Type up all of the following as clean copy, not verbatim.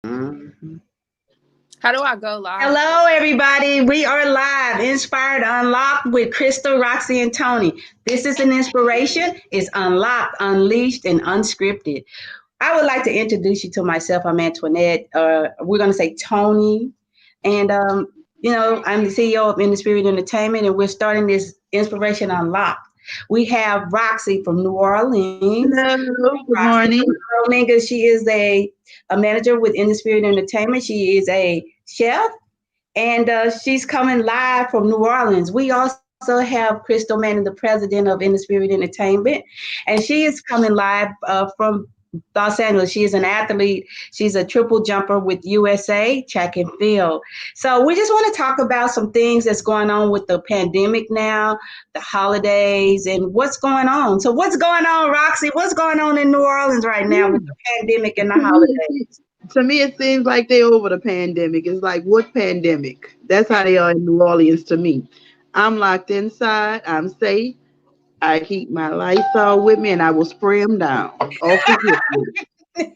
Mhm. How do I go live? Hello, everybody. We are live, Inspired Unlocked with Crystal, Roxie, and Toni. This is an inspiration. It's unlocked, unleashed, and unscripted. I would like to introduce you to myself. I'm Antoinette. We're going to say Toni. And, I'm the CEO of In the Spirit Entertainment, and we're starting this Inspiration Unlocked. We have Roxy from New Orleans. Hello, good Roxy from morning. New Orleans. She is a manager with In the Spirit Entertainment. She is a chef, and she's coming live from New Orleans. We also have Crystal Manning, the president of In the Spirit Entertainment, and she is coming live from Los Angeles. She is an athlete. She's a triple jumper with USA track and field. So we just want to talk about some things that's going on with the pandemic now, the holidays, and what's going on. So what's going on, Roxy? What's going on in New Orleans right now with Hmm. the pandemic and the To me, holidays? to me, it seems like they over the pandemic. It's like, what pandemic? That's how they are in New Orleans to me. I'm locked inside. I'm safe. I keep my Lysol with me, and I will spray them down. Oh, forgive me.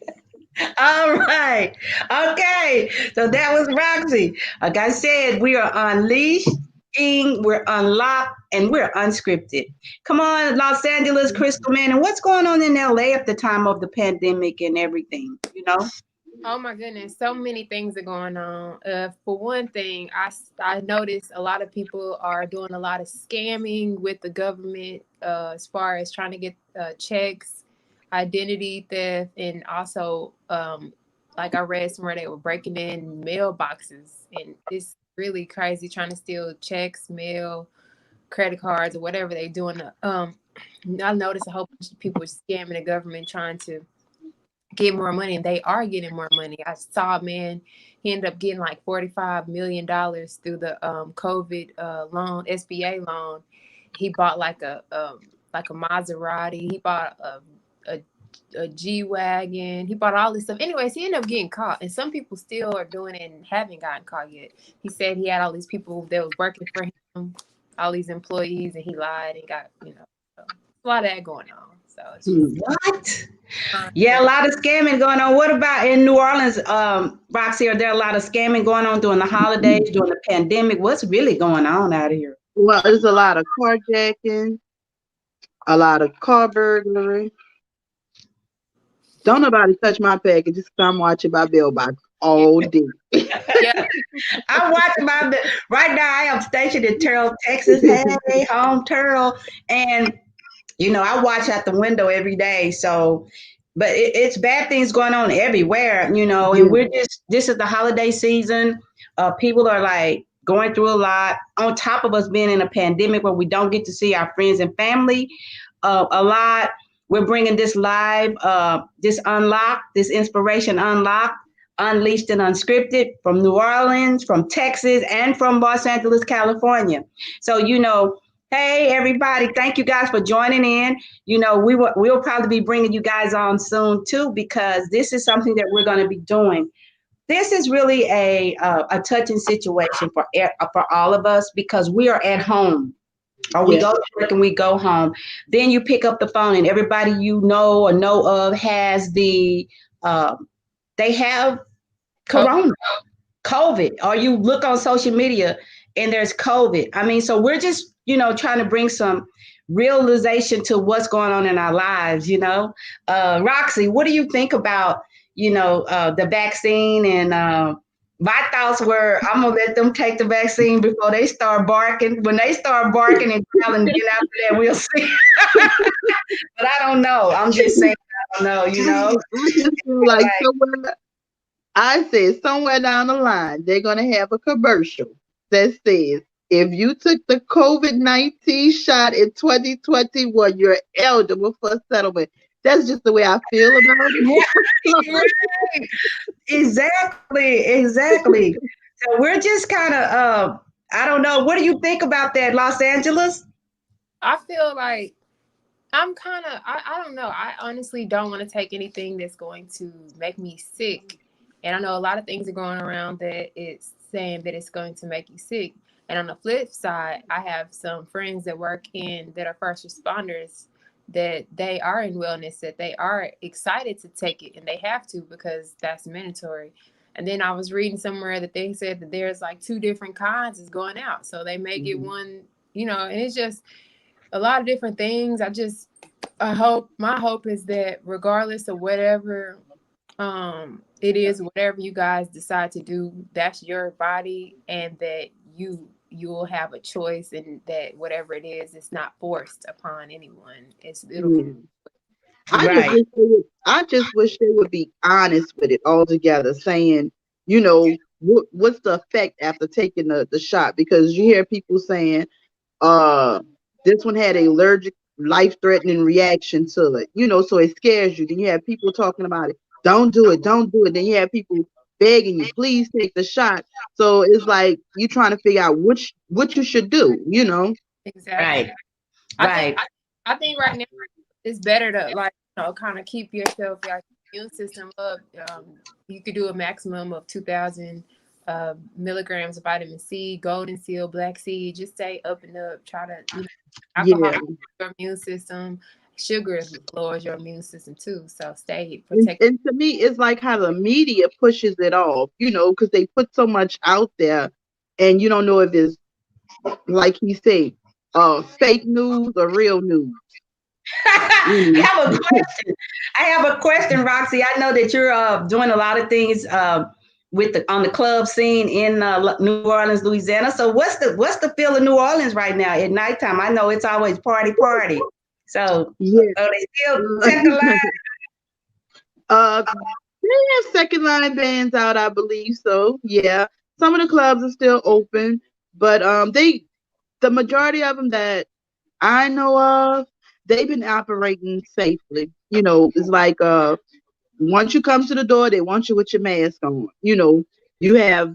All right. Okay. So that was Roxy. Like I said, we are unleashed, we're unlocked, and we're unscripted. Come on, Los Angeles, Crystal Man. And what's going on in LA at the time of the pandemic and everything? You know? Oh my goodness, so many things are going on. For one thing, I noticed a lot of people are doing a lot of scamming with the government as far as trying to get checks, identity theft, and also like I read somewhere they were breaking in mailboxes, and it's really crazy trying to steal checks, mail, credit cards, or whatever they doing. I noticed a whole bunch of people scamming the government trying to get more money, and they are getting more money. I saw a man, he ended up getting like $45 million through the COVID loan, SBA loan. He bought like a Maserati. He bought a a G wagon. He bought all this stuff. Anyways, he ended up getting caught, and some people still are doing it and haven't gotten caught yet. He said he had all these people that was working for him, all these employees, and he lied and got so a lot of that going on. So it's just What? Yeah, a crazy. lot of scamming going on. What about in New Orleans, Roxy? Are there a lot of scamming going on during the holidays, during the pandemic? What's really going on out here? Well, there's a lot of carjacking, a lot of car burglary. Don't nobody touch my packages 'cause I'm watching my mailbox all day. Yeah. I'm watching right now. I am stationed in Terrell, Texas. Hey, home Terrell, and I watch out the window every day. So, but it's bad things going on everywhere. And Yeah, this is the holiday season. People are like going through a lot. On top of us being in a pandemic where we don't get to see our friends and family a lot. We're bringing this live, this unlocked, this inspiration unlocked, unleashed and unscripted from New Orleans, from Texas, and from Los Angeles, California. So, hey everybody, thank you guys for joining in. We'll probably be bringing you guys on soon too, because this is something that we're going to be doing. This is really a touching situation for all of us because we are at home, or we yeah, go to work and we go home. Then you pick up the phone and everybody you know or know of has uh, they have COVID. corona, COVID, or you look on social media and there's COVID. I mean, so we're just, trying to bring some realization to what's going on in our lives. Roxy, what do you think about, the vaccine? And my thoughts were, I'm going to let them take the vaccine before they start barking. When they start barking and growling, then after that, we'll see. But I don't know. I'm just saying, I don't know, I just feel like somewhere I said somewhere down the line they're gonna have a commercial that says if you took the COVID-19 shot in 2021, you're eligible for a settlement. That's just the way I feel about Right, it. right. Exactly, exactly. So we're just kind of, I don't know. What do you think about that, Los Angeles? I feel like I'm kind of, I don't know. I honestly don't want to take anything that's going to make me sick. And I know a lot of things are going around that it's saying that it's going to make you sick. And on the flip side, I have some friends that work in that are first responders that they are in wellness, that they are excited to take it and they have to because that's mandatory. And then I was reading somewhere that they said that there's like 2 different kinds is going out. So they make it one, you know, and it's just a lot of different things. My hope is that regardless of whatever it is, whatever you guys decide to do, that's your body, and that you'll have a choice, and that whatever it is, it's not forced upon anyone. It'll be Right. I just wish they would be honest with it altogether, saying, you know, what's the effect after taking the shot? Because you hear people saying, uh, this one had an allergic, life-threatening reaction to it, you know, so it scares you. Then you have people talking about it, don't do it, don't do it. Then you have people begging you, please take the shot. So it's like you trying to figure out what you should do, you know. exactly. Right. I think Right. I think right now it's better to, like, you know, kind of keep yourself, like, immune system up. You could do a maximum of 2,000 milligrams of vitamin C, golden seal, black seed. Just stay up and up. Try to, you know, alcohol Yeah. your immune system. Sugar lowers your immune system too. So stay And, protect. and to me, it's like how the media pushes it off, you know, because they put so much out there, and you don't know if it's, like he said, fake news or real news. I Mm. have a question. I have a question, Roxy. I know that you're doing a lot of things with on the club scene in New Orleans, Louisiana. So what's the feel of New Orleans right now at nighttime? I know it's always party, party. So Yeah. are they still second line? They have second line bands out, I believe so. Yeah. Some of the clubs are still open, but the majority of them that I know of, they've been operating safely. You know, it's like once you come to the door, they want you with your mask on. You know, you have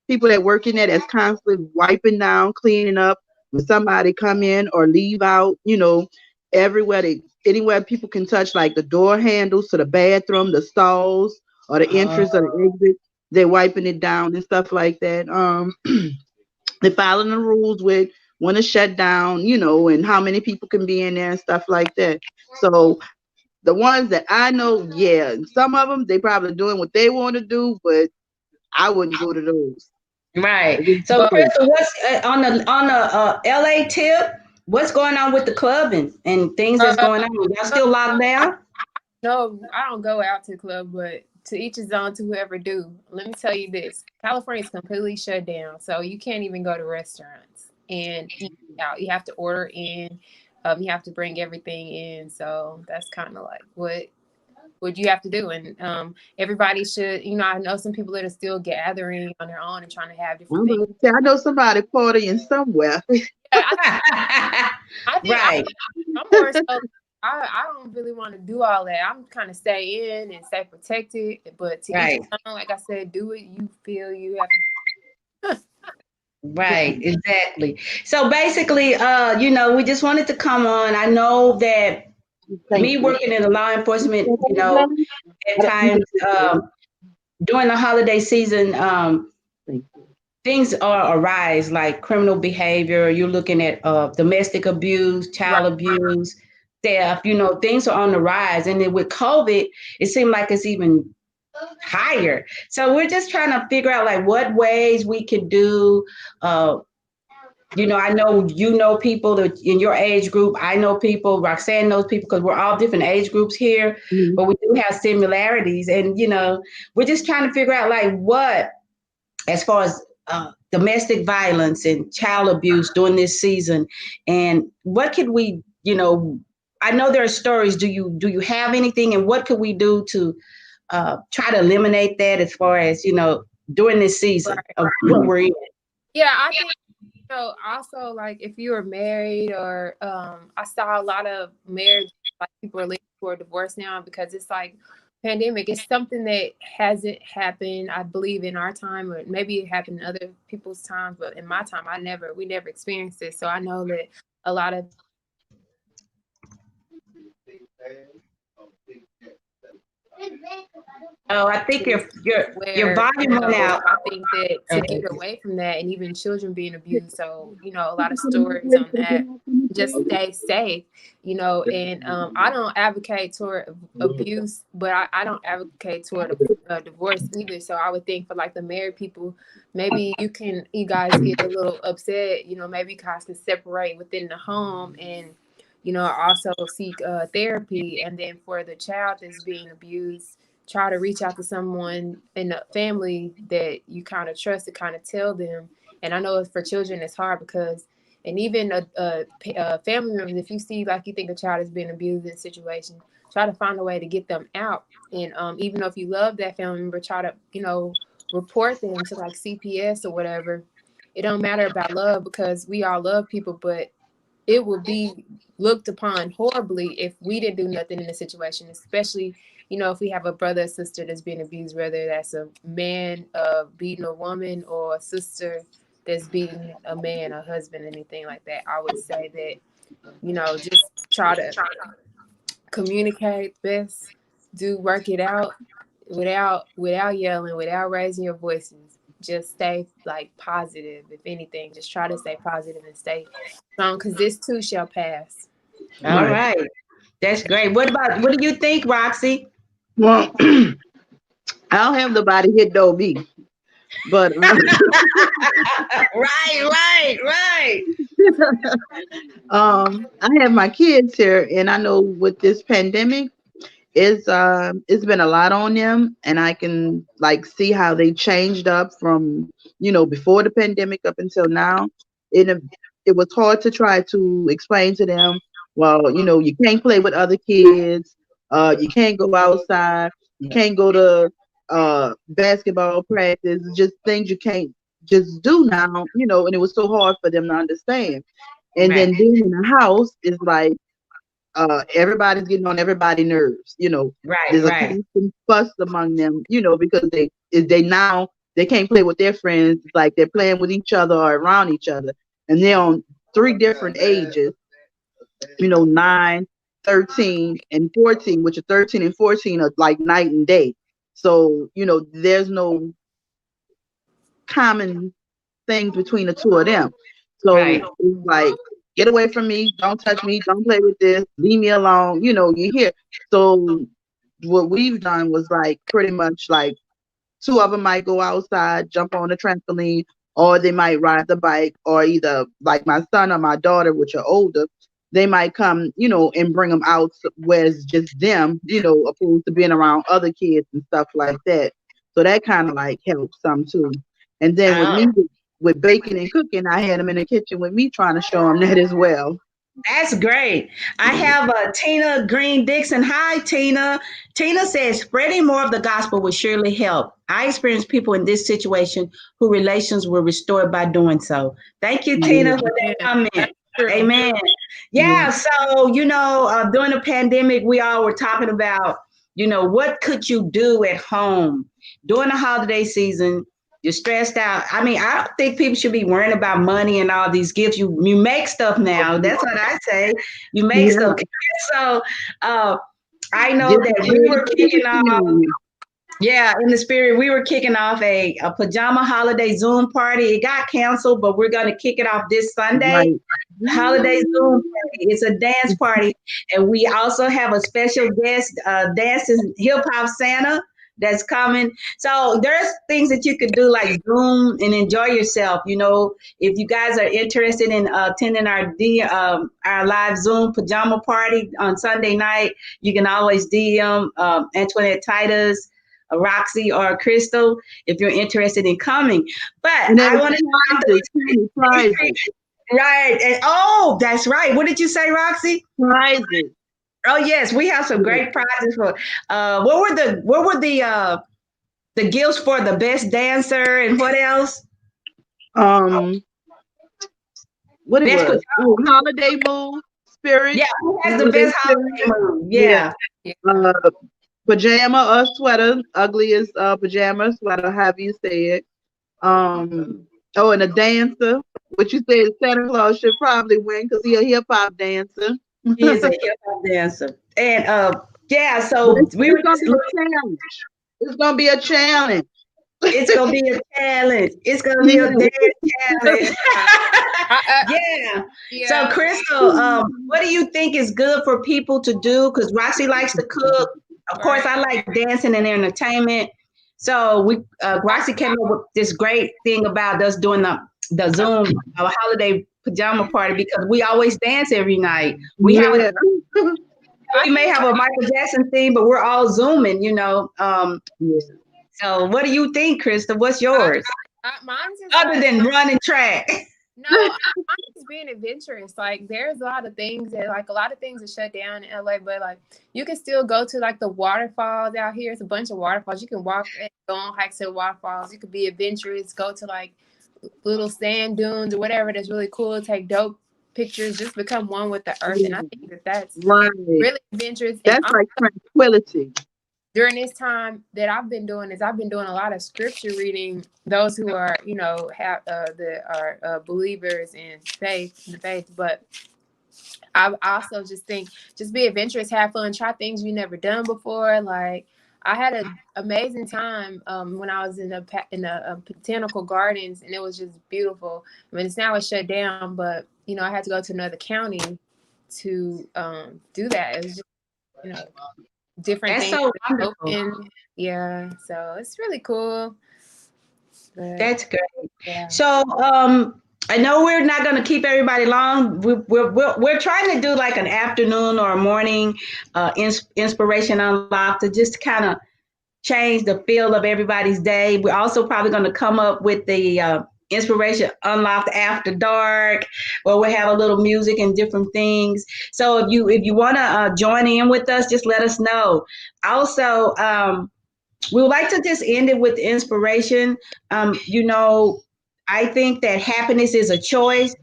people that work in there that's constantly wiping down, cleaning up when somebody come in or leave out. You know, anywhere people can touch, like the door handles to the bathroom, the stalls, or the entrance or the exit, they're wiping it down and stuff like that. They're following the rules with when to shut down, you know, and how many people can be in there and stuff like that. So the ones that I know, yeah, some of them they probably doing what they want to do, but I wouldn't go to those. Right. It's So, Well, safe. Crystal, what's on the LA tip? What's going on with the clubbing and things that's uh, going on? Y'all still locked down? no, I don't go out to the club, but to each his own. To whoever do. Let me tell you this: California is completely shut down, so you can't even go to restaurants and eat out. You have to order in. You have to bring everything in. So that's kind of like what you have to do. And everybody should, you know, I know some people that are still gathering on their own and trying to have different I'm things. about to say, I know somebody partying somewhere. Yeah, I think Right. I'm more so. I don't really want to do all that. I'm kind of stay in and stay protected. But to each his Right. own, like I said, do what you feel you have to. Right, exactly. So basically, we just wanted to come on. I know that Thank me you. working in the law enforcement, at times during the holiday season, Thank you. things are arise like criminal behavior. You're looking at domestic abuse, Right. child abuse, theft. Things are on the rise, and then with COVID, it seemed like it's even higher. So we're just trying to figure out like what ways we could do. I know people that in your age group. I know people. Roxanne knows people because we're all different age groups here, Mhm. but we do have similarities. And we're just trying to figure out like what, as far as domestic violence and child abuse during this season, and what could we, I know there are stories. Do you have anything, and what could we do to try to eliminate that as far as during this season Right. of what we're in? Yeah, I think so. Also, like if you are married, or I saw a lot of marriage, like people are looking for a divorce now because it's like pandemic. It's something that hasn't happened, I believe, in our time, or maybe it happened in other people's times, but in my time, we never experienced it. So I know that a lot of Oh, I think your where, volume went out. I think that to get away from that, and even children being abused, so a lot of stories on that. Just stay safe, and I don't advocate toward abuse, but I don't advocate toward a divorce either. So I would think for like the married people, maybe you guys get a little upset, maybe you guys can separate within the home and also seek therapy. And then for the child that's being abused, try to reach out to someone in the family that you kind of trust to kind of tell them. And I know for children it's hard because, and even family members, if you see like you think a child is being abused in a situation, try to find a way to get them out. And even though if you love that family member, try to report them to like CPS or whatever. It don't matter about love because we all love people, but it will be looked upon horribly if we didn't do nothing in the situation, especially, if we have a brother or sister that's being abused, whether that's a man beating a woman or a sister that's beating a man, a husband, anything like that. I would say that, just try to communicate best, work it out without yelling, without raising your voices. Just stay like positive. If anything, just try to stay positive and stay strong because this too shall pass. All right. That's great. What do you think, Roxie? Well, I don't have nobody here know me, but Right. I have my kids here, and I know with this pandemic, it's been a lot on them, and I can like see how they changed up from before the pandemic up until now. It was hard to try to explain to them, well, you can't play with other kids, you can't go outside, you can't go to basketball practice, just things you can't just do now, and it was so hard for them to understand. And then Right. being in the house is like everybody's getting on everybody's nerves. There's a Right. constant fuss among them, because they can't play with their friends. It's like they're playing with each other or around each other. And they're on 3 different ages, 9, 13, and 14, which are 13 and 14 are like night and day. So, there's no common things between the two of them. So Right. it's like, get away from me, don't touch me, don't play with this, leave me alone, you hear. So what we've done was like pretty much like 2 of them might go outside, jump on the trampoline, or they might ride the bike, or either like my son or my daughter, which are older, they might come, and bring them out where it's just them, opposed to being around other kids and stuff like that. So that kind of like helps some too. And then with me, with baking and cooking, I had them in the kitchen with me trying to show them that as well. That's great. I have Tina Green Dixon. Hi, Tina. Tina says spreading more of the gospel will surely help. I experienced people in this situation who relations were restored by doing so. Thank you, Tina, for that comment. Amen. Yeah. So, during the pandemic, we all were talking about, what could you do at home during the holiday season? You're stressed out. I mean, I don't think people should be worrying about money and all these gifts. You make stuff now. That's what I say. You make stuff. So I know that we were kicking off. Yeah, in the spirit, we were kicking off a pajama holiday Zoom party. It got canceled, but we're going to kick it off this Sunday. Holiday Zoom party. It's a dance party. And we also have a special guest, dancing hip hop Santa that's coming. So there's things that you could do like Zoom and enjoy yourself. If you guys are interested in attending our live Zoom pajama party on Sunday night, you can always DM Antoinette Titus, Roxie, or Crystal if you're interested in coming. But I want to prizes. Right. And that's right. What did you say, Roxie? Prizes. Oh yes, we have some great prizes for what were the gifts for the best dancer and what else? What it was? Holiday move, spirit. Yeah, who has the best holiday move? Yeah. Pajama or sweater, ugliest pajama, sweater, however you say it. And a dancer, which you said Santa Claus should probably win because he's a hip hop dancer. He is a hip hop dancer. And Yeah, But so we were it's gonna just be a challenge. It's gonna be a challenge. it's gonna be a challenge. It's gonna be a Yeah. dead challenge. I, Yeah. So yeah. Crystal, what do you think is good for people to do? Because Roxy likes to cook. Of course, Right. I like dancing and entertainment. So Roxy came up with this great thing about us doing the Zoom holiday pajama party because we always dance every night. Yeah. We I may think have a Michael Jackson theme, but we're all zooming. Yeah. So what do you think, Krista? What's yours? mine's is Other like than running track. no, I'm just being adventurous. Like there's a lot of things are shut down in LA, but like you can still go to like the waterfalls out here. It's a bunch of waterfalls. You can walk and go on hikes to the waterfalls. You could be adventurous, go to like little sand dunes or whatever that's really cool, take dope pictures, just become one with the earth. And I think that's Right. really adventurous. And That's like tranquility. during this time that I've been doing a lot of scripture reading. Those who are, have believers in the faith. But I also just think, just be adventurous, have fun, try things you never done before. Like I had an amazing time when I was in the botanical gardens, and it was just beautiful. I mean, it's shut down, but I had to go to another county to do that. It was just, different That's things so wonderful. open. Yeah, so it's really cool. But, That's great. yeah. So I know we're not going to keep everybody long. We're trying to do like an afternoon or a morning inspiration unlock to just kind of change the feel of everybody's day. We're also probably going to come up with the inspiration unlocked after dark, where we have a little music and different things. So if you want to join in with us, just let us know. Also, we would like to just end it with inspiration. I think that happiness is a choice.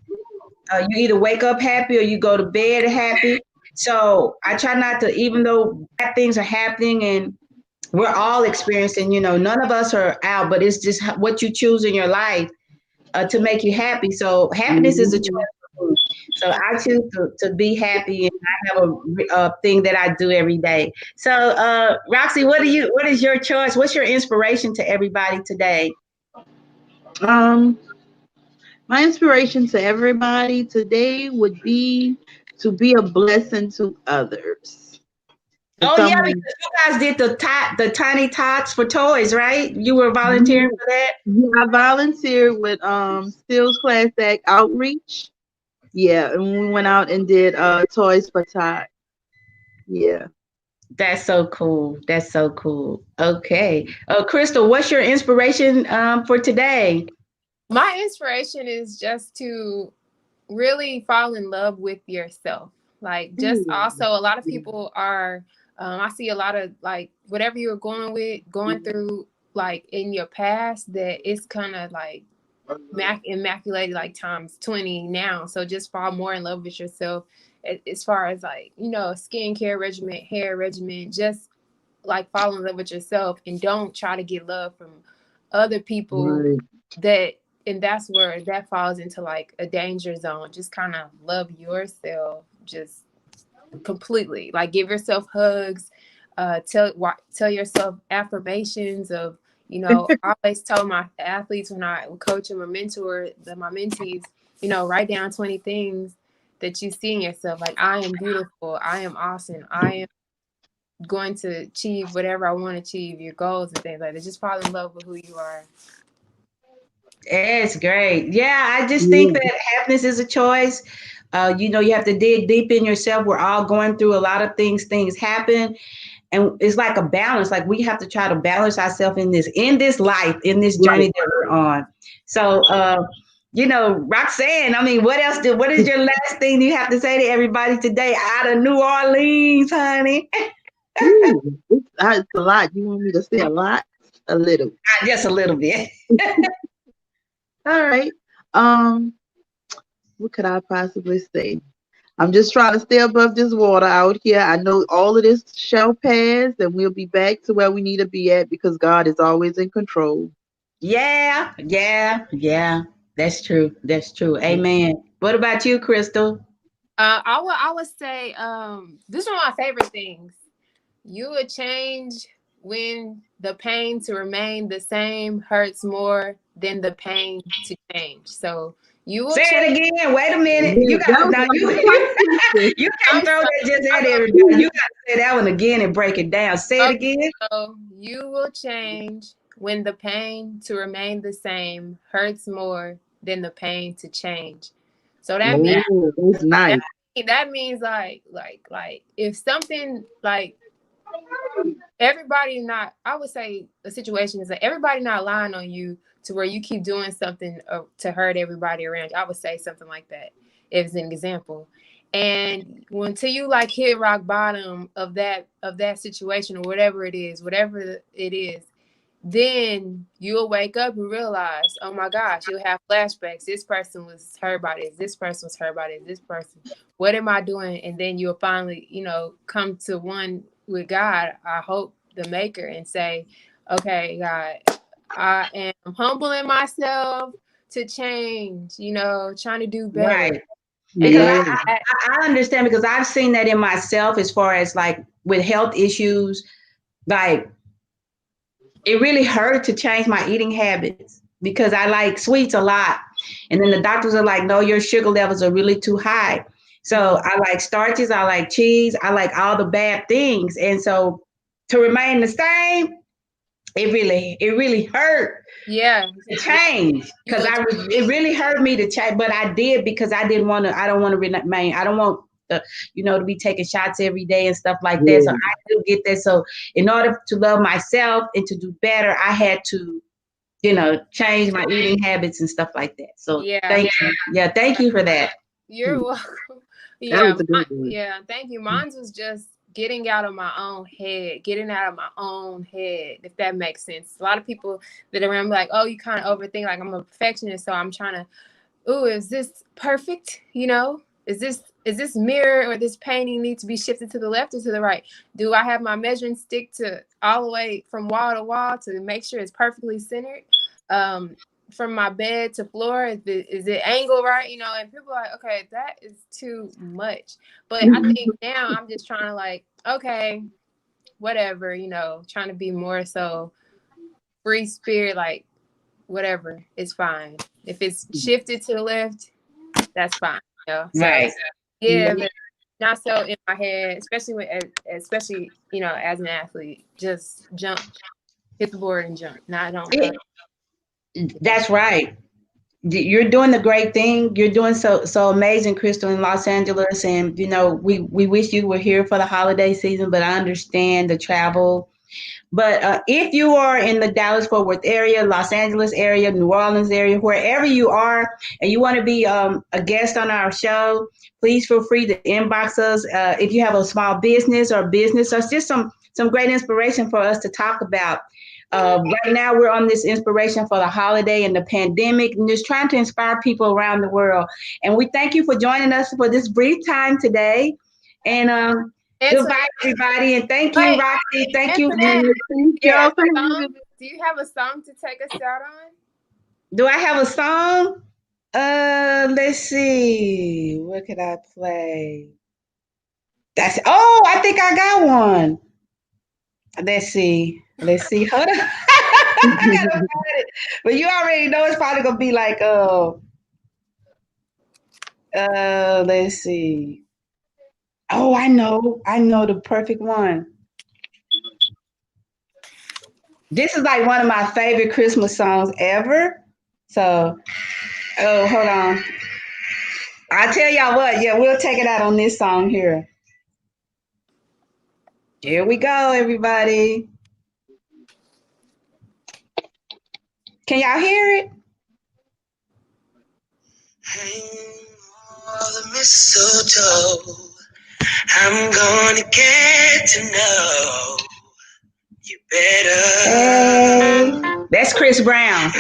You either wake up happy or you go to bed happy. So I try not to, even though bad things are happening and we're all experiencing, none of us are out, but it's just what you choose in your life to make you happy. So happiness is a choice. So I choose to be happy, and I have a thing that I do every day. So Roxy, what is your choice? What's your inspiration to everybody today? Um, my inspiration to everybody today would be to be a blessing to others. Oh yeah, because Someone, you guys did the tiny tots for toys, right? You were volunteering for that. yeah, I volunteered with Stills Class Act Outreach. Yeah, and we went out and did Toys for Tot. Yeah. That's so cool. That's so cool. Okay. Crystal, what's your inspiration for today? My inspiration is just to really fall in love with yourself. Like, just also, a lot of people are, I see a lot of like whatever you're going through, like in your past, that it's kind of like immaculated like times 20 now. So just fall more in love with yourself as far as like, skincare regimen, hair regimen, just like fall in love with yourself and don't try to get love from other people. Right. And that's where that falls into like a danger zone. Just kind of love yourself, just completely. Like give yourself hugs, tell yourself affirmations of, I always tell my athletes when I coach them or mentor my mentees, write down 20 things that you see in yourself. Like, I am beautiful, I am awesome, I am going to achieve whatever I want to achieve, your goals and things like that. Just fall in love with who you are. It's great. Yeah, I just think that happiness is a choice. You have to dig deep in yourself. We're all going through a lot of things. Things happen, and it's like a balance. Like we have to try to balance ourselves in this life, in this journey that we're on. So, Roxanne, I mean, what is your last thing you have to say to everybody today out of New Orleans, honey? Ooh, it's a lot. You want me to say a lot? A little. Just a little bit. All right. What could I possibly say? I'm just trying to stay above this water out here. I know all of this shall pass and we'll be back to where we need to be at because God is always in control. Yeah, yeah, yeah. That's true. That's true. Amen. What about you, Crystal? I would say, this is one of my favorite things. You will change when the pain to remain the same hurts more than the pain to change. So you will Say change. it again. Wait a minute. Yeah, You that got was now. one of You the tongue you I'm can't throw sorry. that just I'm at gonna- everybody. You got to say that one again and break it down. Say it Okay, again. so you will change when the pain to remain the same hurts more than the pain to change. So that means Oh, that's nice. that means like if something like everybody not, I would say the situation is that everybody not lying on you to where you keep doing something to hurt everybody around you. I would say something like that as an example. And until you like hit rock bottom of that situation or whatever it is, then you'll wake up and realize, oh my gosh, you'll have flashbacks. This person was hurt by this. This person was hurt by this. This person. What am I doing? And then you'll finally, come to one with God, I hope, the maker, and say, okay, God, I am humbling myself to change, trying to do better. Right. And Because Yeah. I understand because I've seen that in myself as far as like with health issues, like it really hurt to change my eating habits because I like sweets a lot. And then the doctors are like, no, your sugar levels are really too high. So I like starches, I like cheese, I like all the bad things. And so to remain the same, it really hurt yeah, to change because it really hurt me to change, but I did because I don't want to remain. I don't want to be taking shots every day and stuff like that. So Yeah. I do get that. So in order to love myself and to do better, I had to, change my eating habits and stuff like that. So yeah, thank you. Yeah, thank you for that. you're welcome. That Yeah, was a good one. yeah, thank you. Mine was just getting out of my own head, if that makes sense. A lot of people that are around me like, oh, you kind of overthink, like I'm a perfectionist, so I'm trying to, oh, is this perfect? Is this mirror or this painting need to be shifted to the left or to the right? Do I have my measuring stick to all the way from wall to wall to make sure it's perfectly centered? From my bed to floor, is it angle right? And people are like, okay, that is too much. But I think now I'm just trying to like, okay, whatever, trying to be more so free spirit, like whatever, it's fine. If it's shifted to the left, that's fine. So Right. yeah, but not so in my head, especially as an athlete, just jump, hit the board and jump. No, I don't. That's right. You're doing the great thing. You're doing so amazing, Crystal, in Los Angeles. And we wish you were here for the holiday season, but I understand the travel. But if you are in the Dallas-Fort Worth area, Los Angeles area, New Orleans area, wherever you are, and you want to be a guest on our show, please feel free to inbox us. If you have a small business or it's just some great inspiration for us to talk about. Right now, we're on this inspiration for the holiday and the pandemic, and just trying to inspire people around the world. And we thank you for joining us for this brief time today. And goodbye, everybody, and thank you, Roxie. Thank you. Thank y'all for having me. Do you have a song to take us out on? Do I have a song? Let's see. What could I play? I think I got one. Let's see. Hold on. I gotta find it. But you already know it's probably gonna be like let's see. Oh, I know the perfect one. This is like one of my favorite Christmas songs ever. So, hold on. I'll tell y'all what. Yeah, we'll take it out on this song here. Here we go, everybody. Can y'all hear it? Hang all the mistletoe. I'm gonna get to know you better. Hey, that's Chris Brown.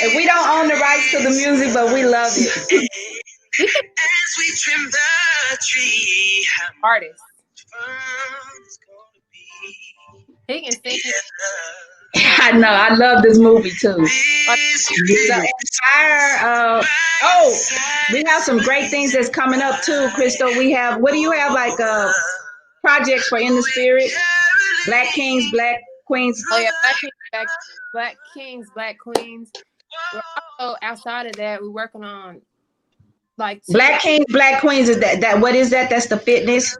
And we don't own the rights to the music, but we love it. As we trim the tree, Artist. it's gonna be. He can sing. I know. I love this movie too. So inspire. We have some great things that's coming up too, Crystal. What do you have like projects for In the Spirit? Black Kings, Black Queens. Oh yeah, Black Kings, Black Queens. We're also outside of that. We're working on like Black Kings, Black Queens. Is that what is that? That's the fitness.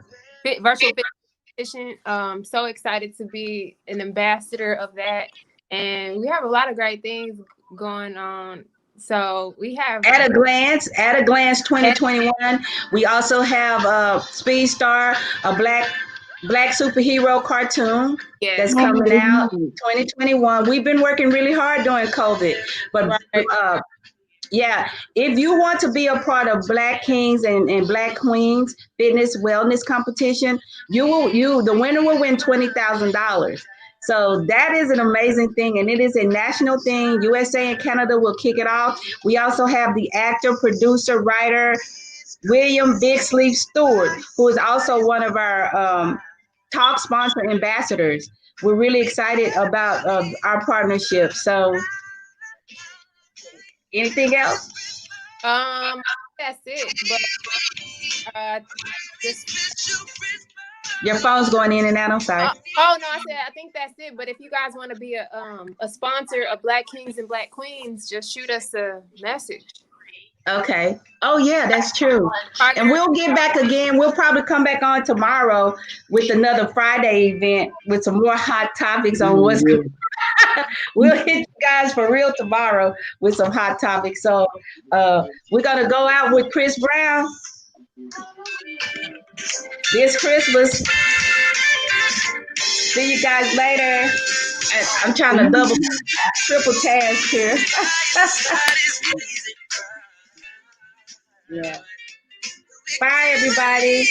virtual fitness. So excited to be an ambassador of that, and we have a lot of great things going on. So we have At a glance 2021. We also have Speed Star, a black superhero cartoon that's coming out 2021. We've been working really hard during COVID, but right. yeah, if you want to be a part of Black Kings and Black Queens fitness wellness competition, the winner will win $20,000. So that is an amazing thing, and it is a national thing. USA and Canada will kick it off. We also have the actor, producer, writer William Big Sleeve Stewart, who is also one of our top sponsor ambassadors. We're really excited about our partnership. So, anything else? That's it. But just your phone's going in and out. I'm sorry. Oh no, I think that's it. But if you guys want to be a sponsor of Black Kings and Black Queens, just shoot us a message. Okay. Oh yeah, that's true. And we'll get back again. We'll probably come back on tomorrow with another Friday event with some more hot topics on what's going on. We'll hit you guys for real tomorrow with some hot topics. So we're gonna go out with Chris Brown this Christmas. See you guys later. I'm trying to triple task here. Yeah. Bye, everybody.